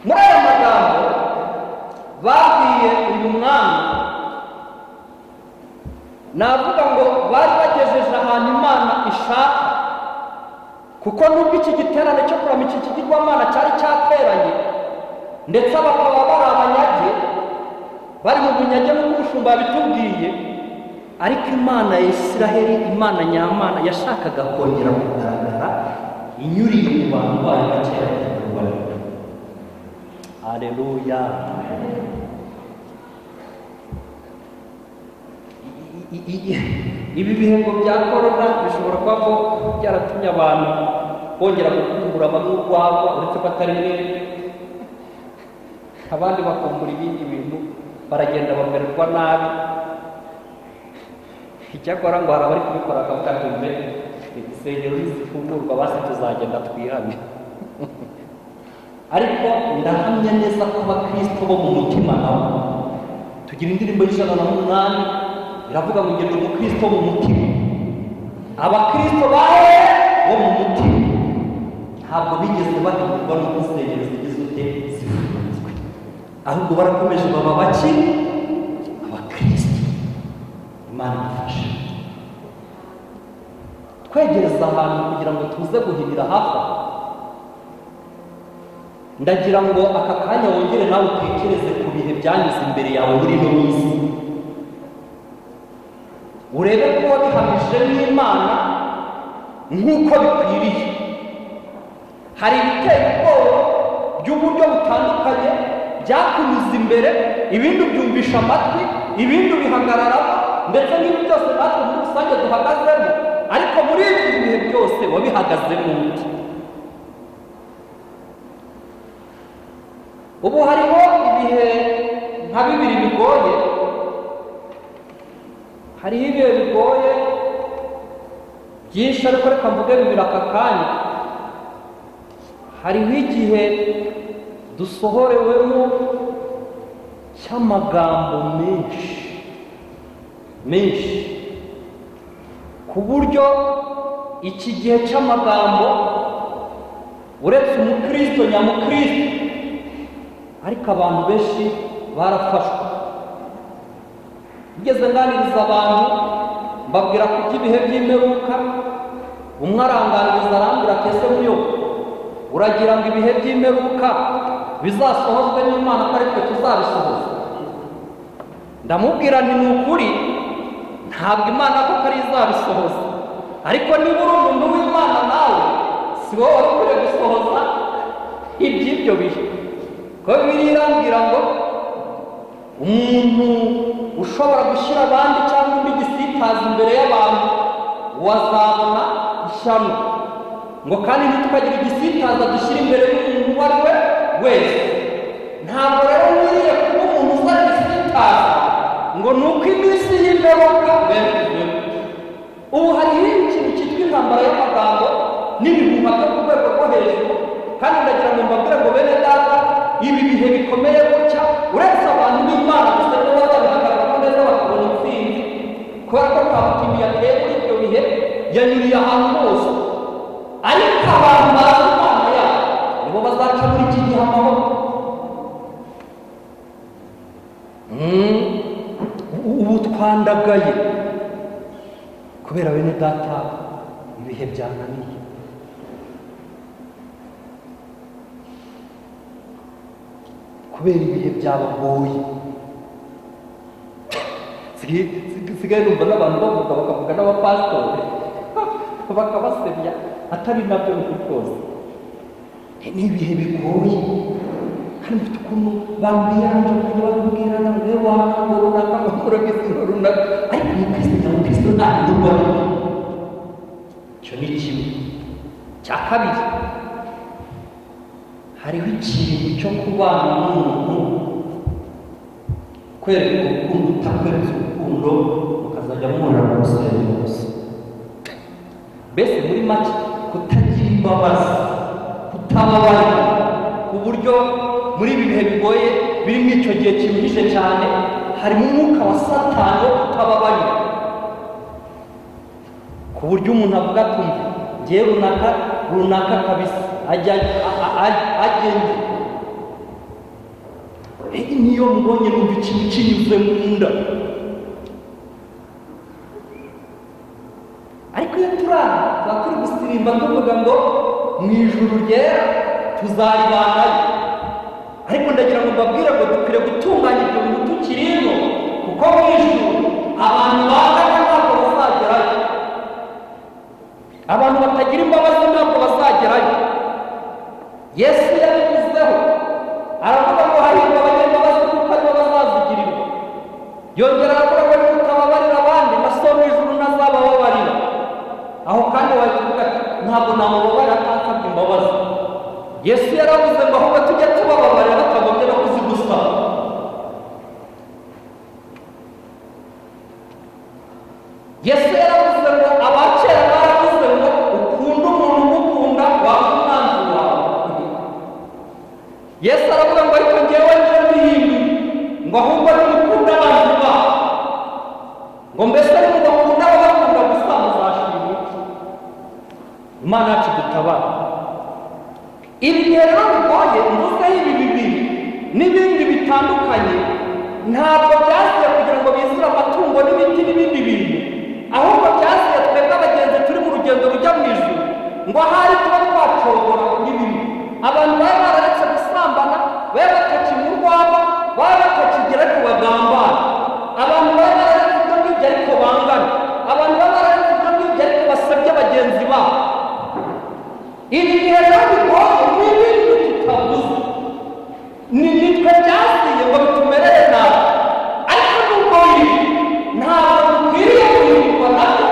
Muri aya magambo babwiye uyu mwami, navuga ngo bari bagejeje ahantu Imana ishaka, kuko nubwo iki giterane cyo kuramya iki kigirwamana cyari cyateranye, ndetse bakaba bari abanyage, bari mu bunyage nk'uko umushumba yabitubwiye, ariko Imana ya Isiraheli, Imana nyamana, yashakaga kongera kugaragara inyuriye mu bantu bayo bakeranye. Haleluya! Ibi bihembo bya korona bishobora kuba ko byaratumye abantu bongera gukumbura bamwe urwagwa, uretse ko atari mwebwe, abandi bakumbura ibindi bintu, baragenda bamererwa nabi. Icyakora ngo hari abari kubikora akavuga ati mbere insengero zifungurwa basi tuzagenda twihane. Ariko ndahamya neza ko abakristo bo mu mutima nabo tugira indirimbo y'108 iravuga ngo ngende umukristo mu mutima. Abakristo bawe bo mu mutima ntabwo bigeze bahindurwa n'uko insengero zigize ute zifunzwe, ahubwo barakomeje baba baki abakristo. Imana idufashe twegereza ahantu kugira ngo tuze guhinira hafi. Ndagira ngo aka kanya wongere nawe utekereze ku bihe byanyuze imbere yawe muri ino minsi, urebe ko wabihamije n'Imana nk'uko bikwiriye. Hari ibiteye ubwoba by'uburyo butandukanye byakunyuze imbere, ibindi byumvisha amatwi, ibindi bihagararamo, ndetse n'ibi byose natwe muri rusange duhagazemo, ariko muri ibi bihe byose wabihagazemo undi. Ubu hariho ibihe nka bibiri bigoye, hariho ibihe bigoye byinshi, ariko reka mvuge bibiri aka kanya. Hariho igihe dusohorewemo cy'amagambo menshi ku buryo iki gihe cy'amagambo uretse umukristo nyamukristo ariko abantu benshi barafashwe. Ngeze nganiriza abantu mbabwira ku by'ibihe by'imperuka, umwe aranganiriza arambwira kese muyo uragira ngo ibihe by'imperuka bizasohozwe n'Imana ko ari twe tuzabisohoza? Ndamubwira nti ni ukuri ntabwo Imana koko ari izabisohoza, ariko niba uri umuntu w'Imana nawe si wowe wari ukwiye gusohoza iby'ibyo bihe. Ko Bibiliya irambwira ngo umuntu ushobora gushyira abandi cyangwa undi gisitaza imbere y'abantu wazabona ishyano, ngo kandi ntitukagira igisitaza dushyira imbere y'umuntu uwo ari we wese. Ntabwo rero nkwiriye kuba umuntu uza gisitaza ngo ni uko iminsi y'imperuka berekejeho. Ubu hariho ikintu cyitwa intambara y'amagambo n'ibihuha byo ku rwego rwo hejuru, kandi ndagira ngo mbabwire ngo bene data, ibi bihe bikomeye gutya uretse abantu b'Imana gusa nibo bazabihagararamo neza bakabona intsinzi, kubera ko Kabutindi yateye muri ibyo bihe yanyuriye ahantu hose. Ariko abantu bazi Imana yabo nibo bazaca muri iki gihe amahoro. Ubu twandagaye kubera bene data ibihe byananiye. Kubera ibihe byabagoye sigaye numva n'abantu bavuga bakavuga n'abapasitori bakabasebya atari nabyo n'ukuri kose. Ni ibihe bigoye kandi mfite ukuntu bambiranje kujya babwirana ngo we wango runaka bakora ikintu runaka, ariko ni Kristo nyamukristo nta ndumva. Icyo ni kimwe. Cya kabiri, hariho ikintu cyo kubana n'umuntu kwereka urukundo utakwereka urukundo mukazajya muhorana umusaruro wose. Mbese muri make kutagira imbabazi, kutababarira, ku buryo muri ibi bihe bigoye birimo icyo gihe kiruhije cyane harimo umwuka wa Satani wo kutababarira, ku buryo umuntu avuga ati ngiye runaka kabisa agende. Niyo mbonye numva ikintu kinyuze mu nda. Ariko iyo tuba turi gusirimba tuvuga ngo mu ijuru ryera tuzaribanayo, ariko ndagira ngo mbabwire ngo dukwiriye gutunganya ibyo bintu tukirimo, kuko mu ijuru abantu bangana ntabwo bazagerayo, abantu batagira imbabazi ntabwo bazagerayo. Yesu yabivuzeho aravuga ngo hahirwa abanyambabazi kuko aribo bazazigirirwa. Yongera aravuga ngo nimutababarira abandi na so mu ijuru ntazabababarira. Aho kandi wavuga ati ntabwo namubabarira atansabye imbabazi. Yesu yaravuze ngo ahubwo tujye tubababarira batagombye no kuzigusaba. Yesu yaravuze ngo abakera baravuze ngo ukunda umuntu ugukunda waba umwanzi wawe. Yesu aravuga ngo ariko njyewe nje mbihimbi ngo ahubwo nimukunda abanzi babo, ngo mbese nimugakunda ababakunda gusa muzashima iki? Imana yacu dutabara. Ibi bihe rero bigoye, mvuzeho ibi bibiri n'ibindi bitandukanye, ntabwo byasiye kugira ngo bizire amatungo n'ibiti n'ibindi bintu, ahubwo byasiye twebwe abagenzi turi mu rugendo rujya mu ijuru, ngo ahari tuba twacogora kuri bimwe. Abantu bari bararetse gusambana, bari batakinywa urwagwa, bari batakigira ariko bagambana. Abantu bari bararetse ibyo ngibyo ariko bangana. Abantu bari bararetse ibyo ngibyo ariko basebya bagenzi babo. Ibi bihe rero bigoye n'ibindi tutavuze, nitwe byasiye ngo bitumerere nabi, ariko nubwo ibi ntabwo dukwiriye kwirindwa nabyo,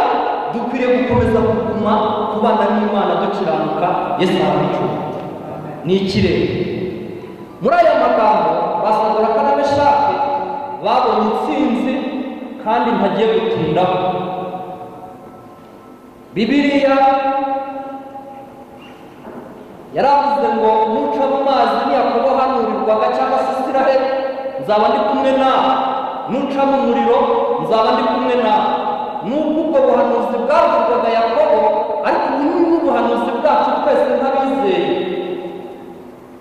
dukwiriye gukomeza kuguma kubana n'Imana dukiranuka. Yesu arabicuza ni ikirere. Muri aya magambo basagura kanabeshake babonye intsinzi kandi ntagiye gutindaho. Bibiliya yaravuze ngo nuca mu mazi ni Yakobo hanurirwaga cyangwa se Isiraheli nzaba ndi kumwe nawe, nuca mu muriro nzaba ndi kumwe nawe. Nubwo ubwo buhanuzi bwavugwaga Yakobo, ariko ubu ni ubuhanuzi bwacu twese nk'abizeye,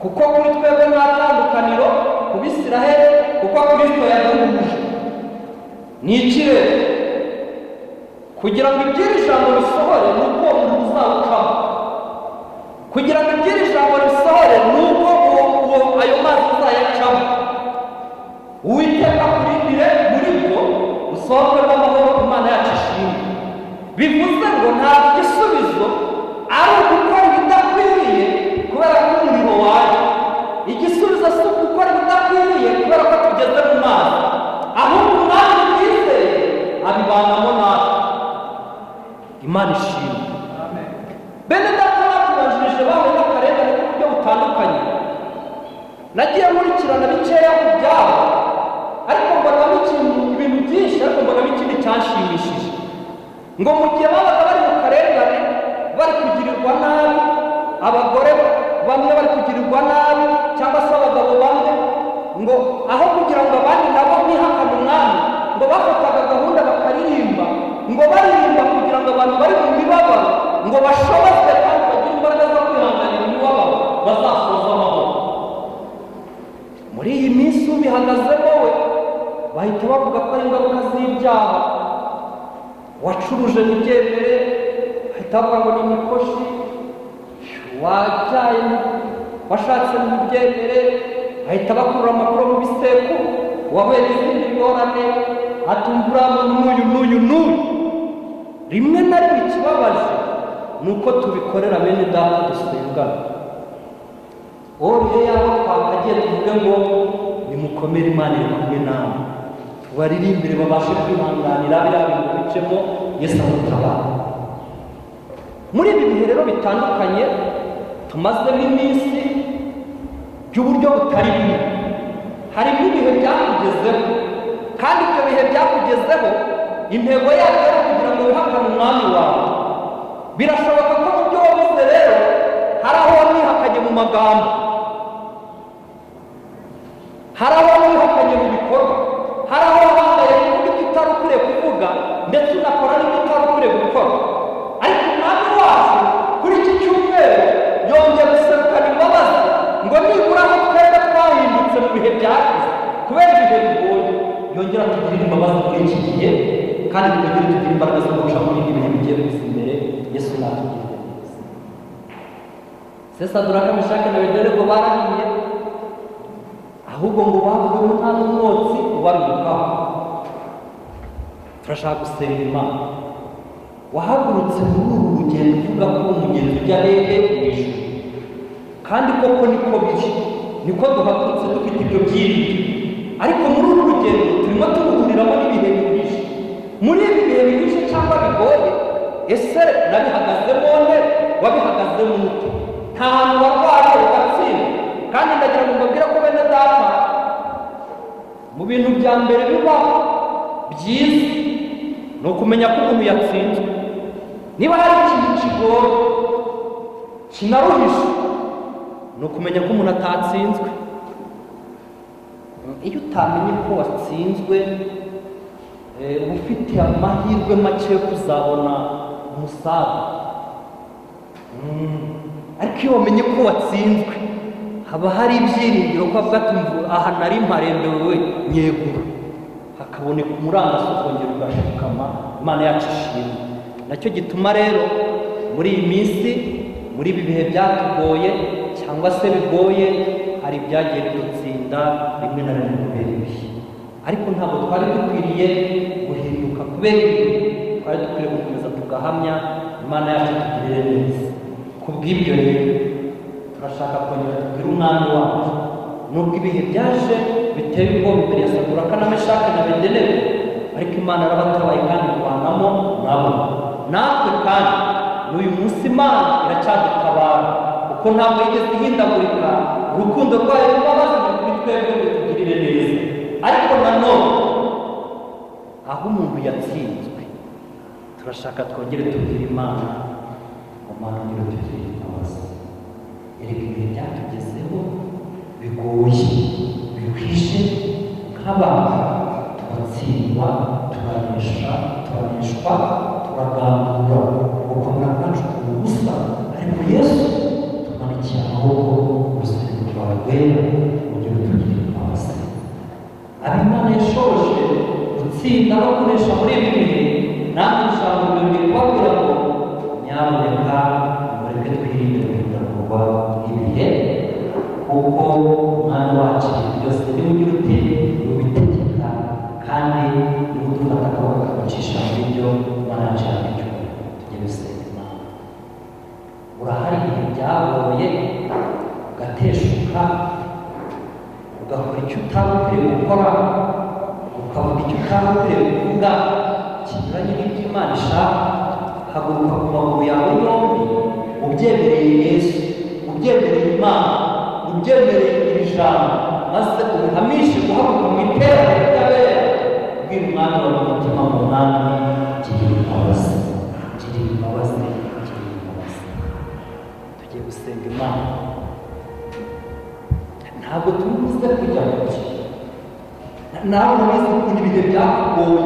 kuko kuri twebwe nta tandukaniro ku Bisiraheli, kuko Kristo yaduhuje. Ni iki rero? Kugira ngo iby'iri jambo risohore ni uko umuntu uzawucamo. Kugira ngo iby'iri jambo risohore ni uko ayo mazi uzayacamo. Uwiteka kurindire muri bwo usohoke n'amahoro, Imana yacu ishimwe. Bivuze ngo nta gisubizo ari ugukora ibidakwiriye kubera ko umuriro waje. Igisubizo si ugukora ibidakwiriye kubera ko tugeze mu mazi, ahubwo umwami twizeye abibanamo natwe. Imana ishimwe. Bene data batubajije bahuye n'akarengane k'uburyo butandukanye. Nagiye nkurikirana bikeya ku byabo, ariko mbonamo ibintu byinshi, ariko mbonamo ikindi cyanshimishije. Ngo mu gihe babaga bari mu karengane, bari kugirirwa nabi, abagore bamwe bari kugirirwa nabi cyangwa se abagabo bamwe, ngo aho kugira ngo abandi nabo bihakane umwami, ngo bafataga gahunda bakaririmba, ngo baririmba kugira ngo abantu bari mu mibabaro ngo bashobozwe kandi bagire imbaraga zo kwihanganira imibabaro bazasoza amahoro. Muri iyi minsi ubihagazemo we bahita bavuga ko ari ingaruka z'ibyaha. Wacuruje ntibyemere, bahita bavuga ngo ni imikoshi. Wabyaye washatse ntibyemere, bahita bakurura amakuru mu biseku. Wahuye n'izindi ngorane, atumvura n'uyu. Rimwe na rimwe ikibabaje ni uko tubikorera bene data dusengana. Rero yaba twakagiye tuvuge ngo nimukomere, Imana iri kumwe namwe, tubaririmbire babashe kwihanganira biriya bintu bicemo, Yesu amutabara. Muri ibi bihe rero bitandukanye tumazemo iminsi by'uburyo butari bumwe, harimo ibihe byakugezeho, kandi ibyo bihe byakugezeho intego yabyo ari kugira ngo wihakane umwami wawe. Birashoboka ko mu byo wavuze rero hari aho wamwihakanye mu magambo, hari aho wamwihakanye mu bikorwa, hari aho wambaye kuvuga ibyo utari ukwiriye kuvuga, ndetse unakora n'ibyo utari ukwiriye gukora. Ariko umwami wacu kuri iki cyumweru yongera guserukana imbabazi, ngo nibura aho twebwe twahindutse mu bihe byakize kubera ibihe bigoye, yongera tugirire imbabazi muri iki gihe, kandi twongere tugire imbaraga zo guca muri ibi bihe bigiye kuza imbere. Yesu natugirire neza. Saduraka, Meshaki na Abedenego barahiye, ahubwo ngo bavuyemo nta n'umwotsi ubarukaho. Turashaka gusenga Imana. Wahagurutse muri uru rugendo uvuga ko umugezi ujya hehe? Mu ijuru. Kandi koko niko biri, niko duhagurutse dufite ibyo byiringiro. Ariko muri uru rugendo turimo turuhuriramo n'ibihe biruhije. Muri ibi bihe biruhije cyangwa bigoye, ese nabihagazemo nde? Wabihagazemo ute? Nta hantu warwaye ugatsinda. Kandi ndagira ngo mbabwire ko bene data, mu bintu bya mbere bibaho byiza ni ukumenya ko umuntu yatsinzwe. Niba hari ikintu kigoye kinaruhije, ni ukumenya ko umuntu atatsinzwe. Iyo utamenye ko watsinzwe, uba ufite amahirwe make yo kuzabona umusaruro. Ariko iyo wamenye ko watsinzwe, haba hari ibyiringiro ko avuga ati aha nari mparendewe nyegura, hakaboneka umurandasi ukongera ugashikama. Imana yacu ishimwe. Nacyo gituma rero muri iyi minsi, muri ibi bihe byatugoye cyangwa se bigoye, hari ibyagiye bidutsinda rimwe na rimwe kubera ibihe. Ariko ntabwo twari dukwiriye guhinduka kubera ibihe, twari dukwiriye gukomeza tugahamya Imana yacu tugirire neza. Kubw'ibyo rero turashaka kongera tubwire umwami wacu, nubwo ibihe byaje biteye ubwoba imbere ya Saduraka na Meshaki na Abedenego, ariko Imana yarabatabaye kandi irwanamo nabo. Natwe kandi n'uyu munsi Imana iracyadutabara, kuko ntabwo yigeze ihindagurika. Urukundo rwayo n'imbabazi kuri twebwe ngo tugirire neza. Ariko nanone aho umuntu yatsinzwe, turashaka twongere tubwire Imana ngo Mana nyir'utugirire imbabazi. Erega ibihe byatugezeho bigoye, biruhije, nk'abantu turatsindwa, turaneshwa, turagandura gukomera kwacu ku busa, ariko Yesu tumanikiye amaboko urusengero rwawe rwera ujye utugirira imbabazi. Abimana yashoje gutsinda no kunesha muri ibi bihe, namwe ijambo ryongeye kubabwira ngo nyamuneka mureke twirinde guhindagurwa n'ibihe, kuko umwanya wacu byose niwugira uti ubitegeka, kandi niwudufata akaboko akagucisha muri byo Imana yacu yacu. Tujye gusenga Imana. Urahari igihe byagoye ugateshuka, ugakora icyo utaba ukwiriye gukora, ukavuga icyo utaba ukwiriye kuvuga kinyuranye n'ibyo Imana ishaka. Haguruka ku maguru yawe yombi, ubyemereye Yesu, ubyemereye Imana, ubyemereye iri jambo, maze ubihamishe guhaguruka mu iterambere ry'abera. Bwira umwanya wawe umutima mu mwami, girira imbabazi, girira imbabazi, girira imbabazi. Tugiye gusenga Imana. Ntabwo tubuze kujya mu cyo, nawe urabizi ukuntu ibihe byakugoye,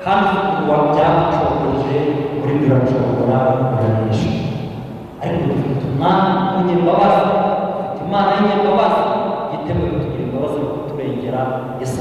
kandi ukuntu wabyacokoje muri biracogora biranisha, ariko dufite umwami w'umunyembabazi, dufite Imana y'umunyembabazi yiteguye kutugira imbabazi no kuturengera. Yesu